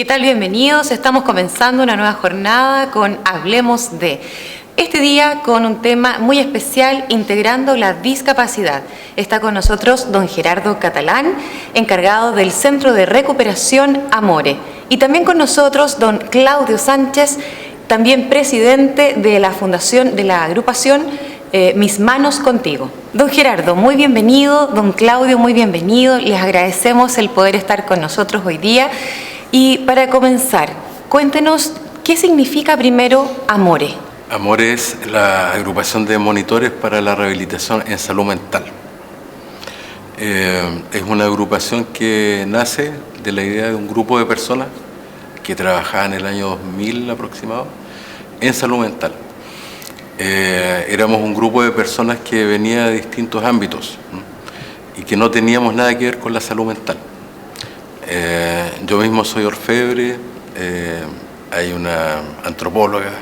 ¿Qué tal? Bienvenidos. Estamos comenzando una nueva jornada con Hablemos de. Este día con un tema muy especial, integrando la discapacidad. Está con nosotros don Gerardo Catalán, encargado del Centro de Recuperación Amore. Y también con nosotros don Claudio Sánchez, también presidente de la fundación, de la agrupación Mis Manos Contigo. Don Gerardo, muy bienvenido. Don Claudio, muy bienvenido. Les agradecemos el poder estar con nosotros hoy día. Y para comenzar, cuéntenos qué significa primero Amore. Amore es la agrupación de monitores para la rehabilitación en salud mental. Es una agrupación que nace de la idea de un grupo de personas que trabajaban en el año 2000 aproximado en salud mental. Éramos un grupo de personas que venía de distintos ámbitos y que no teníamos nada que ver con la salud mental. Yo mismo soy orfebre, hay una antropóloga,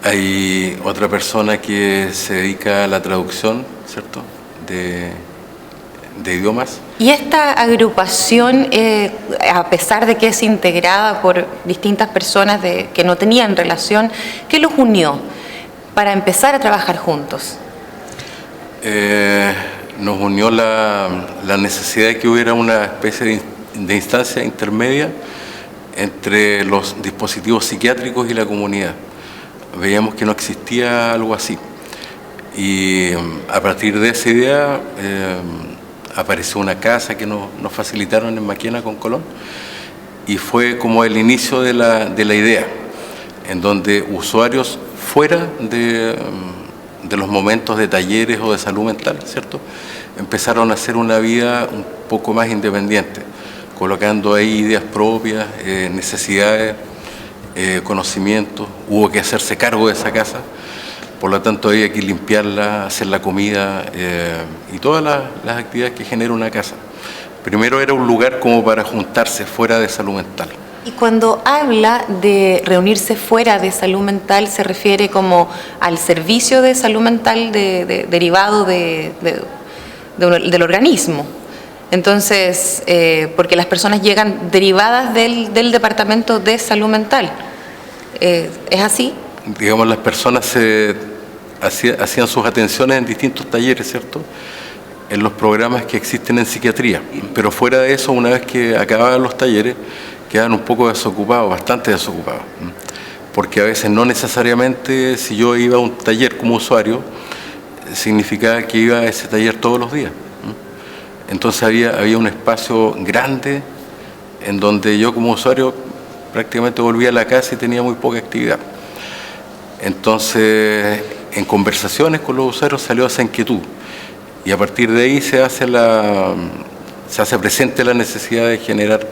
hay otra persona que se dedica a la traducción, ¿cierto?, de idiomas. Y esta agrupación, a pesar de que es integrada por distintas personas que no tenían relación, ¿qué los unió para empezar a trabajar juntos? Nos unió la necesidad de que hubiera una especie de instancia intermedia entre los dispositivos psiquiátricos y la comunidad. Veíamos que no existía algo así. Y a partir de esa idea apareció una casa que nos facilitaron en Maquena con Colón, y fue como el inicio de la idea, en donde usuarios fuera de los momentos de talleres o de salud mental, ¿cierto?, empezaron a hacer una vida un poco más independiente, colocando ahí ideas propias, necesidades, conocimientos. Hubo que hacerse cargo de esa casa, por lo tanto había que limpiarla, hacer la comida y todas las actividades que genera una casa. Primero era un lugar como para juntarse fuera de salud mental. Y cuando habla de reunirse fuera de salud mental, ¿se refiere como al servicio de salud mental derivado del organismo? Entonces, porque las personas llegan derivadas del Departamento de Salud Mental. ¿Es así? Digamos, las personas hacían sus atenciones en distintos talleres, ¿cierto?, en los programas que existen en psiquiatría. Pero fuera de eso, una vez que acababan los talleres, quedaban un poco desocupados, bastante desocupados. Porque a veces no necesariamente, si yo iba a un taller como usuario, significaba que iba a ese taller todos los días. Entonces había un espacio grande en donde yo como usuario prácticamente volvía a la casa y tenía muy poca actividad. Entonces, en conversaciones con los usuarios salió esa inquietud, y a partir de ahí se hace presente la necesidad de generar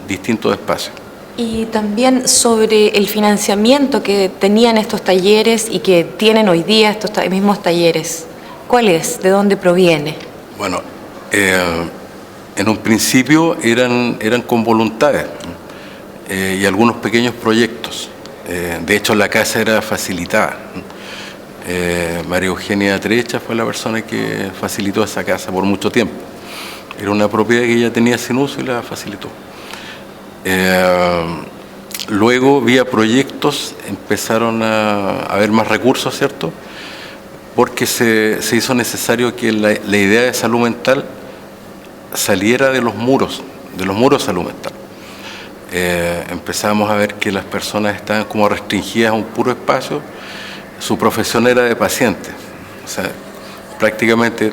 distintos espacios. Y también sobre el financiamiento que tenían estos talleres y que tienen hoy día estos mismos talleres. ¿Cuál es? ¿De dónde proviene? Bueno, en un principio eran con voluntades y algunos pequeños proyectos. De hecho, la casa era facilitada. María Eugenia Trecha fue la persona que facilitó esa casa por mucho tiempo. Era una propiedad que ella tenía sin uso y la facilitó. Luego, vía proyectos, empezaron a haber más recursos, ¿cierto?, porque se hizo necesario que la idea de salud mental saliera de los muros de salud mental. Empezamos a ver que las personas estaban como restringidas a un puro espacio. Su profesión era de paciente. O sea, prácticamente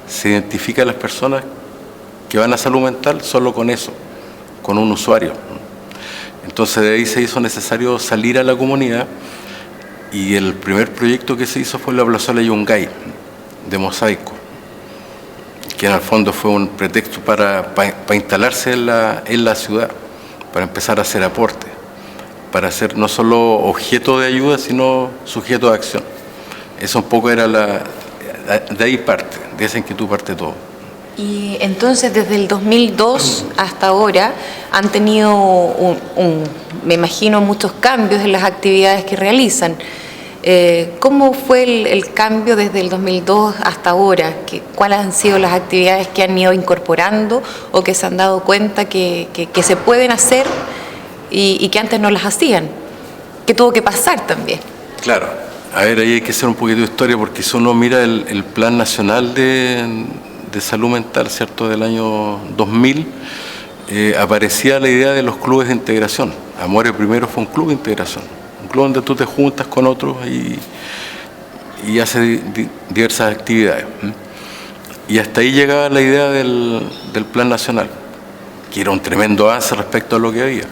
se identifica a las personas que van a salud mental solo con eso, con un usuario. Entonces de ahí se hizo necesario salir a la comunidad, y el primer proyecto que se hizo fue la plazuela Yungay de mosaico, que en el fondo fue un pretexto para instalarse en la ciudad, para empezar a hacer aporte, para ser no solo objeto de ayuda, sino sujeto de acción. Eso un poco era de ahí parte, de esa inquietud parte todo. Y entonces desde el 2002 hasta ahora han tenido me imagino, muchos cambios en las actividades que realizan. ¿Cómo fue el cambio desde el 2002 hasta ahora? ¿Cuáles han sido las actividades que han ido incorporando o que se han dado cuenta que se pueden hacer y que antes no las hacían? ¿Qué tuvo que pasar también? Claro, a ver, ahí hay que hacer un poquito de historia, porque si uno mira el Plan Nacional de Salud Mental, ¿cierto?, del año 2000, aparecía la idea de los clubes de integración. Amore primero fue un club de integración, un club donde tú te juntas con otros y haces diversas actividades. Y hasta ahí llegaba la idea del Plan Nacional, que era un tremendo avance respecto a lo que había.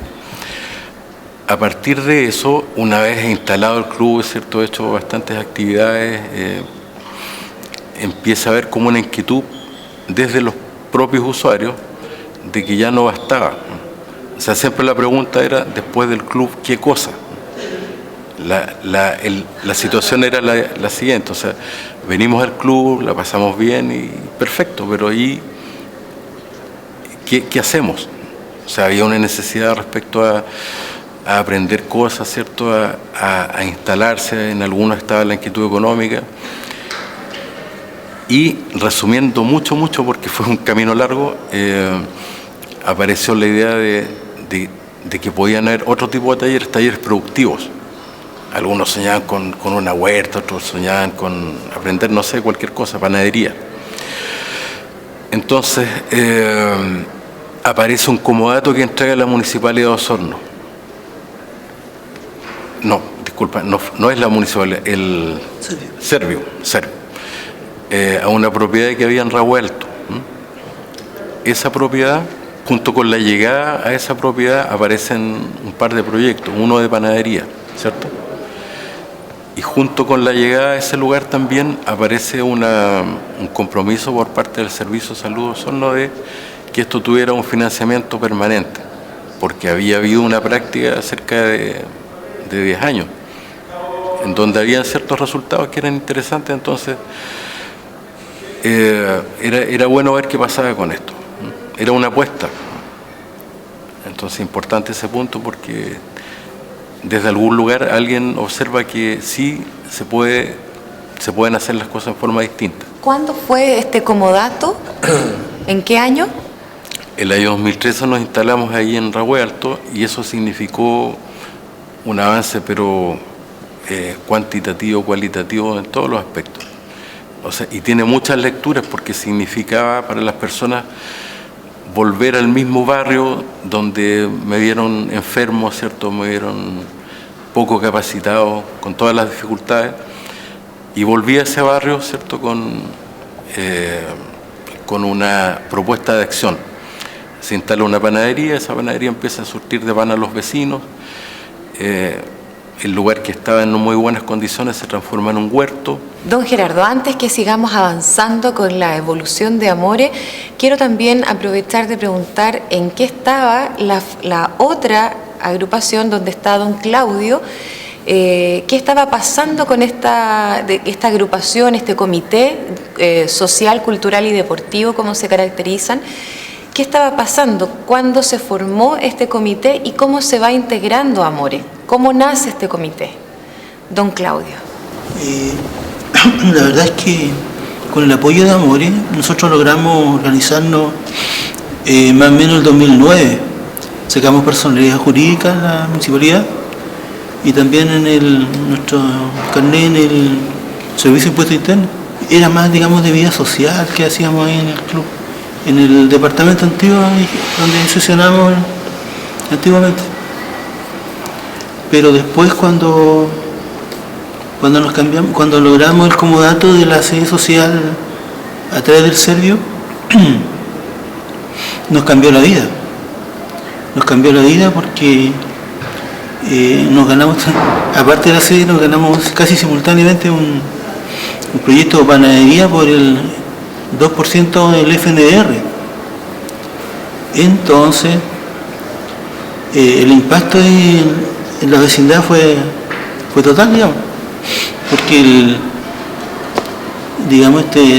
A partir de eso, una vez instalado el club, ¿cierto?, hecho bastantes actividades, empieza a haber como una inquietud desde los propios usuarios de que ya no bastaba. O sea, siempre la pregunta era, después del club, ¿qué cosa? La situación era la siguiente, o sea, venimos al club, la pasamos bien y perfecto, pero ahí, ¿qué hacemos? O sea, había una necesidad respecto a aprender cosas, ¿cierto?, a instalarse, en algunos estaba la inquietud económica. Y resumiendo mucho, porque fue un camino largo, apareció la idea de que podían haber otro tipo de talleres productivos. Algunos soñaban con una huerta, otros soñaban con aprender, no sé, cualquier cosa, panadería. Entonces, aparece un comodato que entrega la Municipalidad de Osorno. No, disculpa, no es la Municipalidad, el Servio, a una propiedad que había en Rahuelto. Esa propiedad, junto con la llegada a esa propiedad, aparecen un par de proyectos, uno de panadería, ¿cierto? Y junto con la llegada a ese lugar también aparece un compromiso por parte del Servicio de Salud Osorno de que esto tuviera un financiamiento permanente, porque había habido una práctica cerca de 10 años, en donde habían ciertos resultados que eran interesantes. Entonces era bueno ver qué pasaba con esto. Era una apuesta. Entonces importante ese punto, porque desde algún lugar alguien observa que sí se pueden hacer las cosas en forma distinta. ¿Cuándo fue este comodato? ¿En qué año? El año 2013 nos instalamos ahí en Rahuelto y eso significó un avance, pero cuantitativo, cualitativo, en todos los aspectos. O sea, y tiene muchas lecturas, porque significaba para las personas volver al mismo barrio donde me vieron enfermo, ¿cierto?, me vieron poco capacitado, con todas las dificultades, y volví a ese barrio, ¿cierto?, con una propuesta de acción. Se instala una panadería, esa panadería empieza a surtir de pan a los vecinos. El lugar que estaba en muy buenas condiciones se transforma en un huerto. Don Gerardo, antes que sigamos avanzando con la evolución de Amore, quiero también aprovechar de preguntar en qué estaba la otra agrupación donde está don Claudio. ¿Qué estaba pasando con esta agrupación, este comité social, cultural y deportivo, como se caracterizan? ¿Qué estaba pasando? ¿Cuándo se formó este comité y cómo se va integrando Amore? ¿Cómo nace este comité? Don Claudio. La verdad es que con el apoyo de Amore nosotros logramos organizarnos más o menos el 2009. Sacamos personalidad jurídica en la municipalidad y también en nuestro carnet en el Servicio de Impuestos Internos. Era más, digamos, de vida social que hacíamos ahí en el club. En el departamento antiguo donde sesionamos antiguamente. Pero después cuando nos cambiamos, cuando logramos el comodato de la sede social a través del Servio, nos cambió la vida. Nos cambió la vida porque nos ganamos, aparte de la sede, nos ganamos casi simultáneamente un proyecto de panadería por el 2% del FNDR. Entonces, el impacto en la vecindad fue total, digamos, porque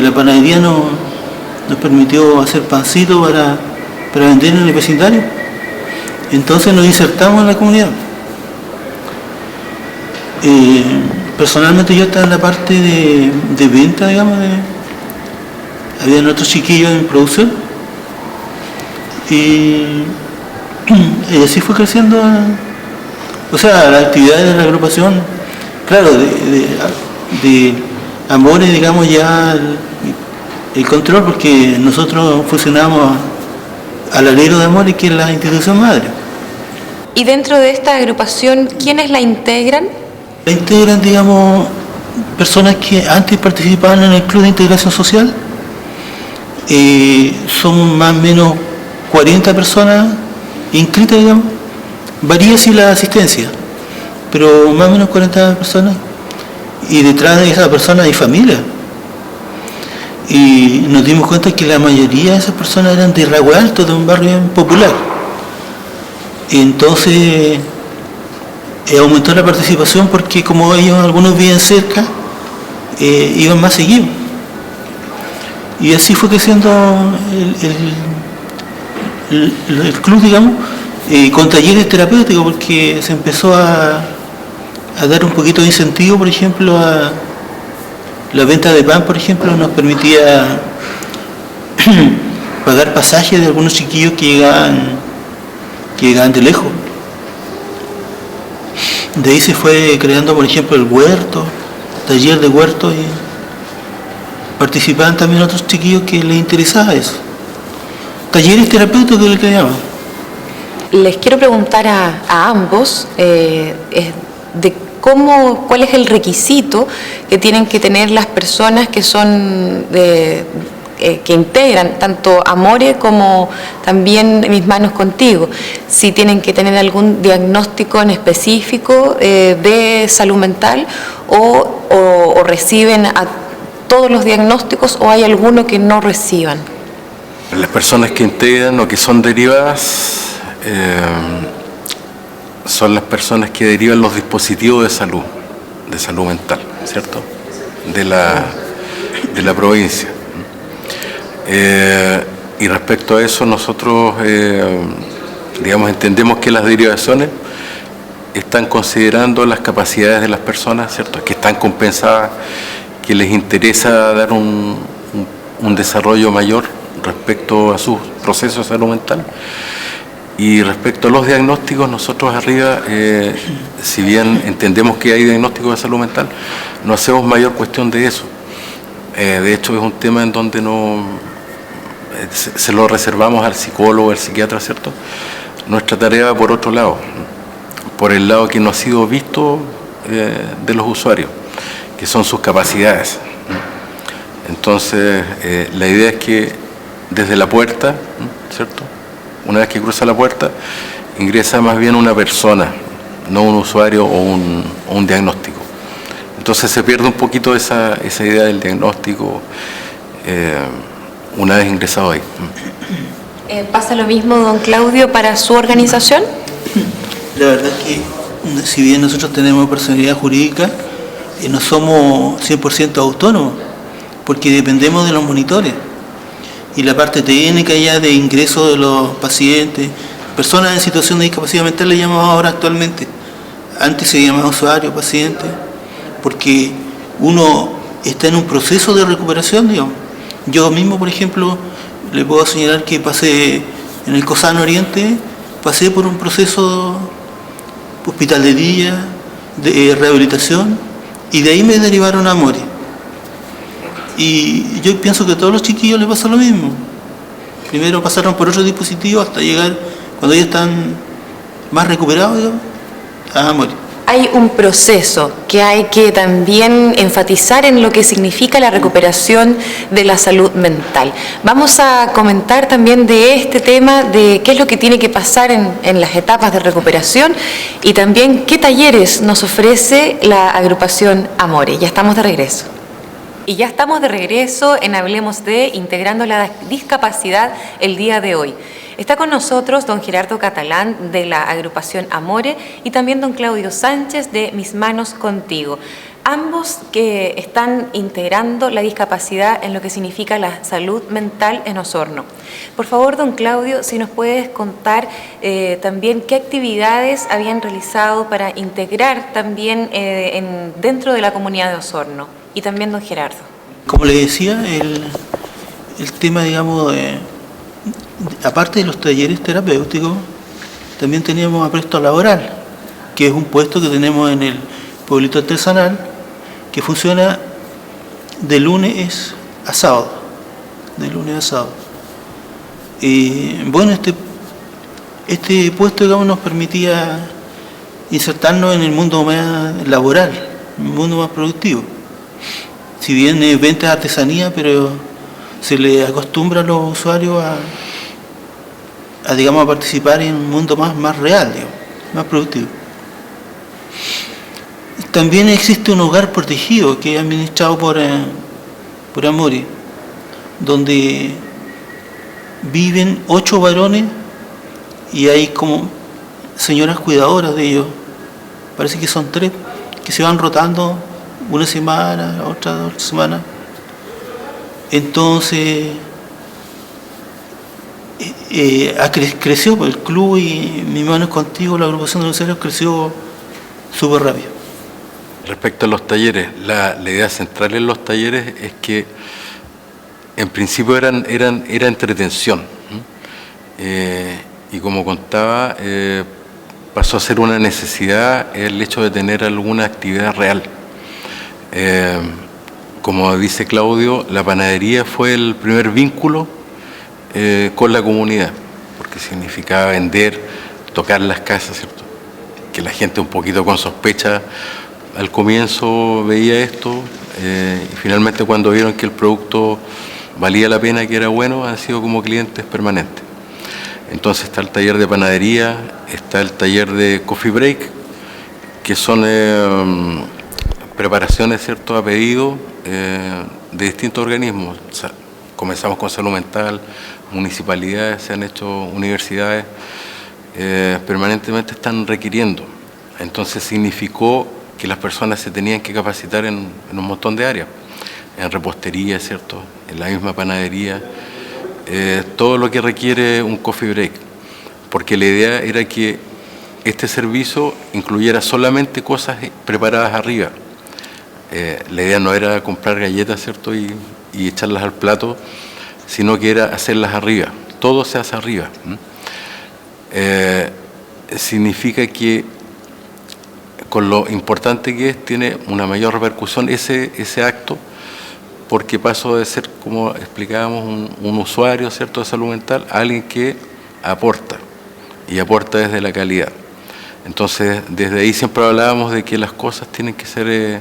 la panadería nos permitió hacer pancito para vender en el vecindario. Entonces nos insertamos en la comunidad. Personalmente yo estaba en la parte de venta, digamos, habían otros chiquillos en producción y así fue creciendo, o sea, las actividades de la agrupación, claro, de Amores, digamos, ya el control, porque nosotros funcionamos al alero de Amores, que es la institución madre. Y dentro de esta agrupación, ¿quiénes la integran? La integran, digamos, personas que antes participaban en el Club de Integración Social. Son más o menos 40 personas inscritas, digamos. Varía si la asistencia, pero más o menos 40 personas. Y detrás de esa persona hay familia. Y nos dimos cuenta que la mayoría de esas personas eran de Rago Alto, de un barrio popular. Entonces aumentó la participación porque como ellos, algunos viven cerca, iban más seguidos. Y así fue creciendo el club, digamos, con talleres terapéuticos, porque se empezó a dar un poquito de incentivo, por ejemplo, a la venta de pan, por ejemplo, nos permitía pagar pasajes de algunos chiquillos que llegaban de lejos. De ahí se fue creando, por ejemplo, el huerto, taller de huerto, y participaban también otros chiquillos que les interesaba eso. Talleres terapéuticos que le llaman. Les quiero preguntar a ambos de cuál es el requisito que tienen que tener las personas que son que integran tanto Amore como también Mis Manos Contigo. Si tienen que tener algún diagnóstico en específico de salud mental o reciben a todos los diagnósticos, o hay alguno que no reciban. Las personas que integran o que son derivadas son las personas que derivan los dispositivos de salud mental, ¿cierto? De la provincia. Y respecto a eso, nosotros, digamos, entendemos que las derivaciones están considerando las capacidades de las personas, ¿cierto? Que están compensadas, que les interesa dar un desarrollo mayor respecto a sus procesos de salud mental. Y respecto a los diagnósticos, nosotros arriba, si bien entendemos que hay diagnósticos de salud mental, no hacemos mayor cuestión de eso. De hecho, es un tema en donde se lo reservamos al psicólogo, al psiquiatra, ¿cierto? Nuestra tarea va por otro lado, por el lado que no ha sido visto de los usuarios, que son sus capacidades. Entonces, la idea es que desde la puerta, ¿cierto? Una vez que cruza la puerta, ingresa más bien una persona, no un usuario o un diagnóstico. Entonces se pierde un poquito esa idea del diagnóstico una vez ingresado ahí. ¿Pasa lo mismo, don Claudio, para su organización? La verdad es que, si bien nosotros tenemos personalidad jurídica, no somos 100% autónomos, porque dependemos de los monitores. Y la parte técnica ya de ingreso de los pacientes, personas en situación de discapacidad mental le llamamos ahora actualmente. Antes se llamaba usuario, paciente, porque uno está en un proceso de recuperación, digamos. Yo mismo, por ejemplo, le puedo señalar que pasé en el COSAN Oriente, pasé por un proceso hospital de día, de rehabilitación, y de ahí me derivaron a Amore. Y yo pienso que a todos los chiquillos les pasa lo mismo. Primero pasaron por otro dispositivo hasta llegar, cuando ya están más recuperados, digamos, a Amore. Hay un proceso que hay que también enfatizar en lo que significa la recuperación de la salud mental. Vamos a comentar también de este tema, de qué es lo que tiene que pasar en las etapas de recuperación y también qué talleres nos ofrece la agrupación Amore. Ya estamos de regreso. Y ya estamos de regreso en Hablemos de Integrando la Discapacidad el día de hoy. Está con nosotros don Gerardo Catalán de la agrupación Amore y también don Claudio Sánchez de Mis Manos Contigo. Ambos que están integrando la discapacidad en lo que significa la salud mental en Osorno. Por favor, don Claudio, si nos puedes contar también qué actividades habían realizado para integrar también dentro de la comunidad de Osorno. Y también don Gerardo. Como le decía, el tema, digamos, aparte de los talleres terapéuticos, también teníamos apresto laboral, que es un puesto que tenemos en el pueblito artesanal, que funciona de lunes a sábado. De lunes a sábado. Bueno, este puesto, digamos, nos permitía insertarnos en el mundo más laboral, el mundo más productivo. Si bien es venta de artesanía, pero se le acostumbra a los usuarios digamos, a participar en un mundo más real, digamos, más productivo. También existe un hogar protegido que es administrado por Amori, donde viven 8 varones y hay como señoras cuidadoras de ellos. Parece que son 3 que se van rotando una semana, otra semana. Entonces creció el club y Mi Mano es Contigo, la agrupación de los usuarios, creció súper rápido. Respecto a los talleres, la idea central en los talleres es que en principio era entretención, y como contaba, pasó a ser una necesidad el hecho de tener alguna actividad real. Como dice Claudio, la panadería fue el primer vínculo con la comunidad, porque significaba vender, tocar las casas, ¿cierto? Que la gente un poquito con sospecha al comienzo veía esto, y finalmente cuando vieron que el producto valía la pena, que era bueno, han sido como clientes permanentes. Entonces está el taller de panadería, está el taller de coffee break, que son preparaciones, ¿cierto?, a pedido de distintos organismos. O sea, comenzamos con salud mental, municipalidades, se han hecho universidades, permanentemente están requiriendo. Entonces significó que las personas se tenían que capacitar en un montón de áreas, en repostería, ¿cierto?, en la misma panadería, todo lo que requiere un coffee break, porque la idea era que este servicio incluyera solamente cosas preparadas arriba. La idea no era comprar galletas, ¿cierto?, y echarlas al plato, sino que era hacerlas arriba. Todo se hace arriba. Significa que con lo importante que es, tiene una mayor repercusión ese acto, porque pasó de ser, como explicábamos, un usuario, ¿cierto?, de salud mental, a alguien que aporta, y aporta desde la calidad. Entonces, desde ahí siempre hablábamos de que las cosas tienen que ser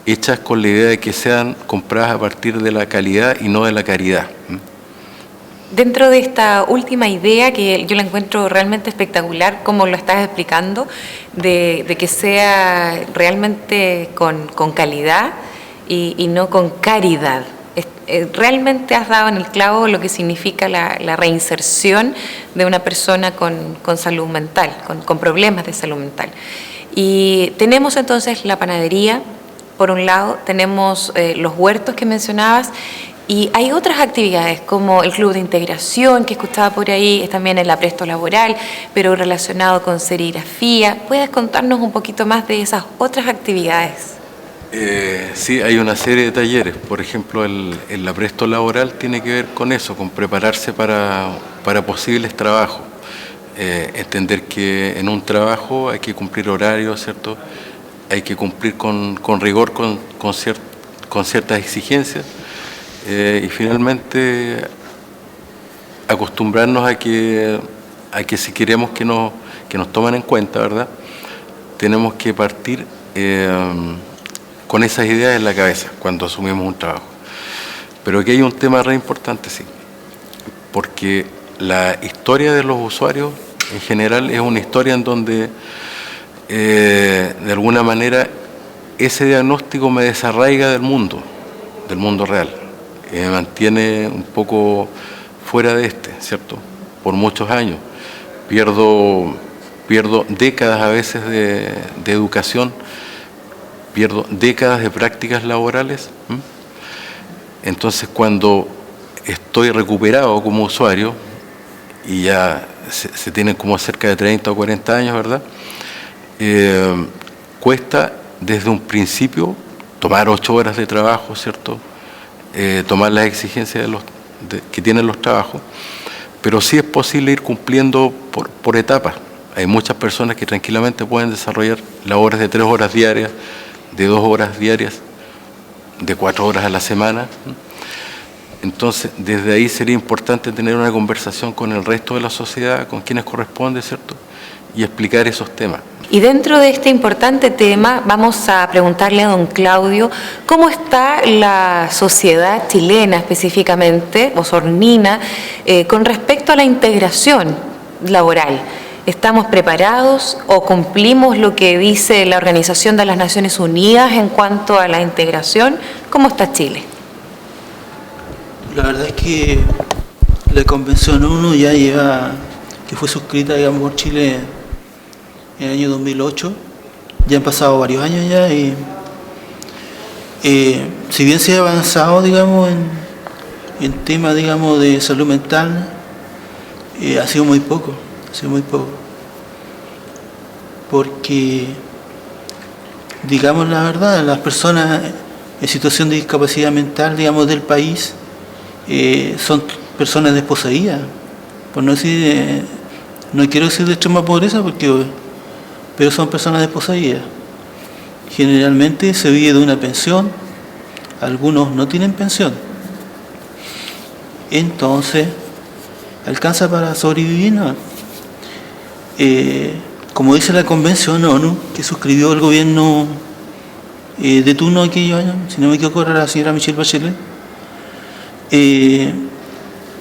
hechas con la idea de que sean compradas a partir de la calidad y no de la caridad. Dentro de esta última idea, que yo la encuentro realmente espectacular, como lo estás explicando, de que sea realmente con calidad y no con caridad. Realmente has dado en el clavo lo que significa la reinserción de una persona con salud mental, con problemas de salud mental. Y tenemos entonces la panadería, por un lado, tenemos los huertos que mencionabas, y hay otras actividades como el club de integración que escuchaba por ahí, es también el apresto laboral, pero relacionado con serigrafía. ¿Puedes contarnos un poquito más de esas otras actividades? Sí, hay una serie de talleres. Por ejemplo, el apresto laboral tiene que ver con eso, con prepararse para posibles trabajos. Entender que en un trabajo hay que cumplir horarios, ¿cierto? Hay que cumplir con rigor, con ciertas exigencias. Y finalmente acostumbrarnos a que si queremos que nos tomen en cuenta, ¿verdad?, tenemos que partir con esas ideas en la cabeza cuando asumimos un trabajo. Pero aquí hay un tema re importante, sí, porque la historia de los usuarios en general es una historia en donde de alguna manera ese diagnóstico me desarraiga del mundo real. Me mantiene un poco fuera de ¿cierto?, por muchos años. Pierdo décadas a veces de educación pierdo décadas de prácticas laborales. Entonces, cuando estoy recuperado como usuario, y ya se tienen como cerca de 30 o 40 años, ¿verdad? Cuesta desde un principio tomar 8 horas de trabajo, ¿cierto? Tomar las exigencias que tienen los trabajos, pero sí es posible ir cumpliendo por etapas. Hay muchas personas que tranquilamente pueden desarrollar labores de 3 horas diarias, de 2 horas diarias, de 4 horas a la semana. Entonces, desde ahí sería importante tener una conversación con el resto de la sociedad, con quienes corresponde, ¿cierto? Y explicar esos temas. Y dentro de este importante tema, vamos a preguntarle a don Claudio, ¿cómo está la sociedad chilena específicamente, osornina, con respecto a la integración laboral? ¿Estamos preparados o cumplimos lo que dice la Organización de las Naciones Unidas en cuanto a la integración? ¿Cómo está Chile? La verdad es que la Convención ONU ya lleva, que fue suscrita, digamos, por Chile en el año 2008, ya han pasado varios años ya, y si bien se ha avanzado, digamos, en temas, digamos, de salud mental, ha sido muy poco, porque, digamos la verdad, las personas en situación de discapacidad mental, digamos, del país, son personas desposeídas, por no decir, no quiero decir de extrema pobreza, pero son personas desposeídas. Generalmente se vive de una pensión, algunos no tienen pensión, entonces alcanza para sobrevivir, ¿no? Como dice la Convención ONU, que suscribió el gobierno de turno aquellos años, si no me equivoco era la señora Michelle Bachelet,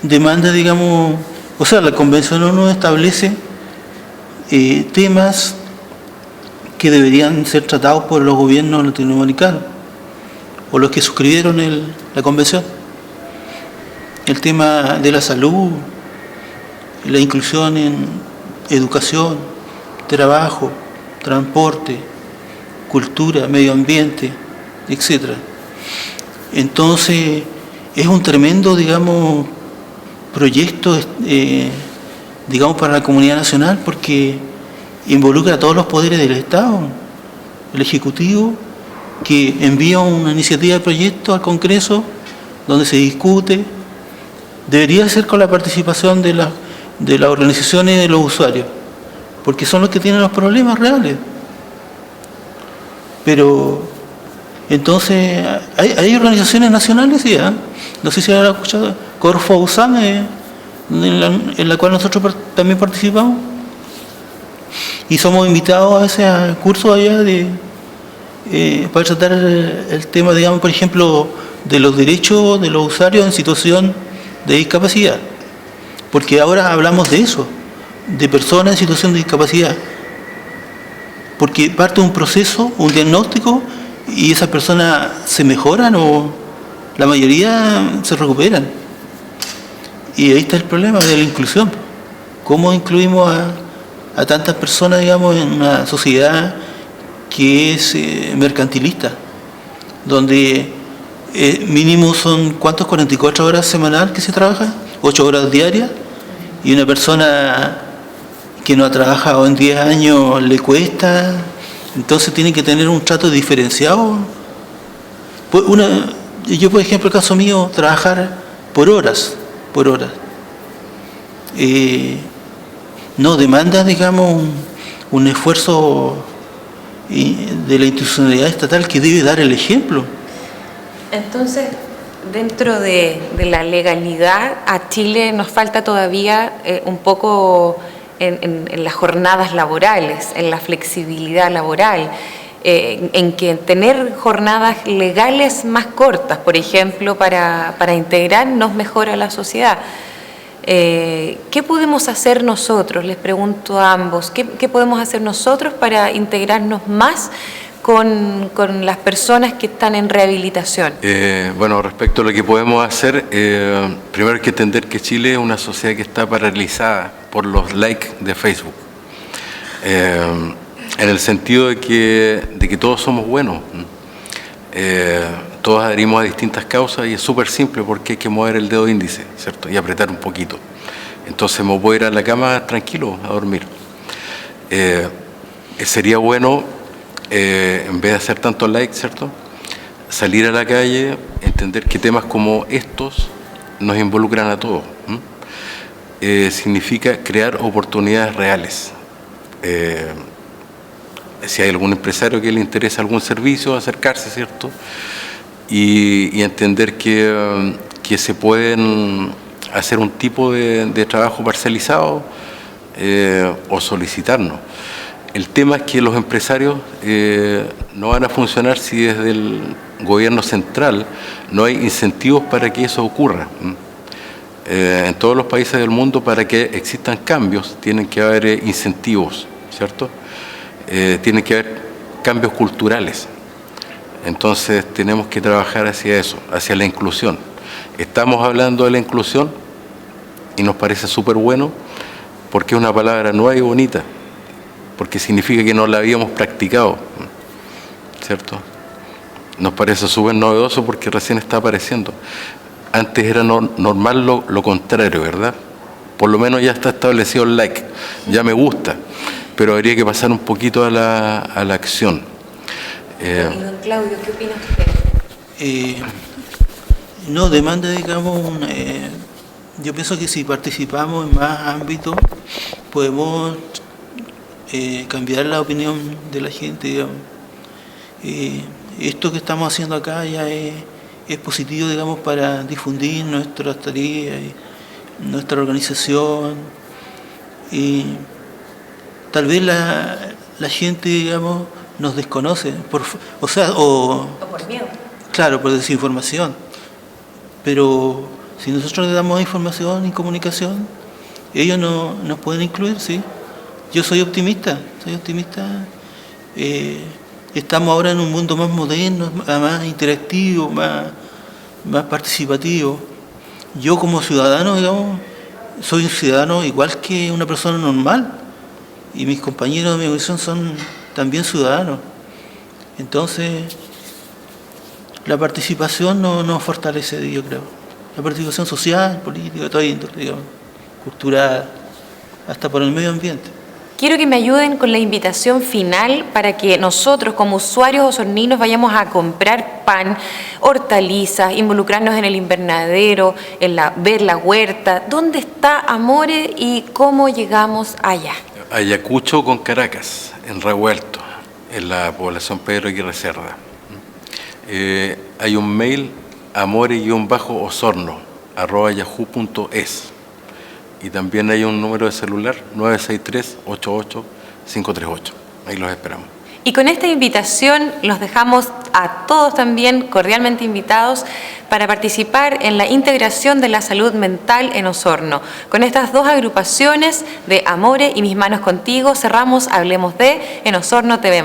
demanda, digamos, o sea, la Convención ONU establece temas que deberían ser tratados por los gobiernos latinoamericanos o los que suscribieron la Convención. El tema de la salud, la inclusión en educación, trabajo, transporte, cultura, medio ambiente, etc. Entonces, es un tremendo, digamos, proyecto, digamos, para la comunidad nacional, porque involucra a todos los poderes del Estado, el Ejecutivo, que envía una iniciativa de proyecto al Congreso, donde se discute. Debería ser con la participación de las organizaciones de los usuarios, porque son los que tienen los problemas reales. Pero, entonces, hay organizaciones nacionales, sí, no sé si habrá escuchado, Corfo-USAM, en la cual nosotros también participamos, y somos invitados a veces a cursos allá para tratar el tema, digamos, por ejemplo, de los derechos de los usuarios en situación de discapacidad, porque ahora hablamos de eso, de personas en situación de discapacidad, porque parte de un proceso, un diagnóstico, y esas personas se mejoran o la mayoría se recuperan. Y ahí está el problema de la inclusión. ¿Cómo incluimos a tantas personas, digamos, en una sociedad que es mercantilista, donde mínimo son, ¿cuántos? 44 horas semanal que se trabaja, 8 horas diarias, y una persona que no ha trabajado en 10 años le cuesta, entonces tiene que tener un trato diferenciado. Yo, por ejemplo, el caso mío, trabajar por horas, no demanda, digamos, un esfuerzo de la institucionalidad estatal que debe dar el ejemplo. Entonces, dentro de la legalidad, a Chile nos falta todavía un poco en las jornadas laborales, en la flexibilidad laboral, en que tener jornadas legales más cortas, por ejemplo, para integrarnos mejor a la sociedad. ¿Qué podemos hacer nosotros? Les pregunto a ambos, ¿qué podemos hacer nosotros para integrarnos más con las personas que están en rehabilitación? Bueno, respecto a lo que podemos hacer, primero hay que entender que Chile es una sociedad que está paralizada por los likes de Facebook. en el sentido de que todos somos buenos. Todos adherimos a distintas causas y es súper simple porque hay que mover el dedo índice, ¿cierto? Y apretar un poquito. Entonces me voy a ir a la cama tranquilo a dormir. Sería bueno, en vez de hacer tantos likes, ¿cierto?, salir a la calle, entender que temas como estos nos involucran a todos. Significa crear oportunidades reales. Si hay algún empresario que le interesa algún servicio, acercarse, ¿cierto?, y entender que se pueden hacer un tipo de trabajo parcializado o solicitarnos. El tema es que los empresarios no van a funcionar si desde el gobierno central no hay incentivos para que eso ocurra. En todos los países del mundo, para que existan cambios, tienen que haber incentivos, ¿cierto? Tienen que haber cambios culturales. Entonces tenemos que trabajar hacia eso, hacia la inclusión. Estamos hablando de la inclusión y nos parece súper bueno porque es una palabra nueva y bonita, porque significa que no la habíamos practicado, ¿cierto? Nos parece súper novedoso porque recién está apareciendo. Antes era normal lo contrario, ¿verdad? Por lo menos ya está establecido el like, ya me gusta, pero habría que pasar un poquito a la acción. Don Claudio, ¿qué opina usted? No, demanda, digamos, yo pienso que si participamos en más ámbitos, podemos cambiar la opinión de la gente, digamos. Esto que estamos haciendo acá ya es positivo, digamos, para difundir nuestras tareas, nuestra organización. Y tal vez la gente, digamos, nos desconoce, o por miedo. Claro, por desinformación. Pero si nosotros le damos información y comunicación, ellos nos pueden incluir, ¿sí? Yo soy optimista. Estamos ahora en un mundo más moderno, más interactivo, más participativo. Yo como ciudadano, digamos, soy un ciudadano igual que una persona normal, y mis compañeros de mi organización son también ciudadanos. Entonces, la participación nos fortalece, yo creo. La participación social, política, toda índole, digamos, cultural, hasta por el medio ambiente. Quiero que me ayuden con la invitación final para que nosotros como usuarios osorninos vayamos a comprar pan, hortalizas, involucrarnos en el invernadero, ver la huerta. ¿Dónde está Amore y cómo llegamos allá? Ayacucho con Caracas, en Revuelto, en la población Pedro Aguirre Cerda. Hay un mail, amore-osorno@yahoo.es, y también hay un número de celular, 963-88-538. Ahí los esperamos. Y con esta invitación los dejamos a todos también cordialmente invitados para participar en la integración de la salud mental en Osorno. Con estas dos agrupaciones de Amore y Mis Manos Contigo cerramos Hablemos de en Osorno TV+.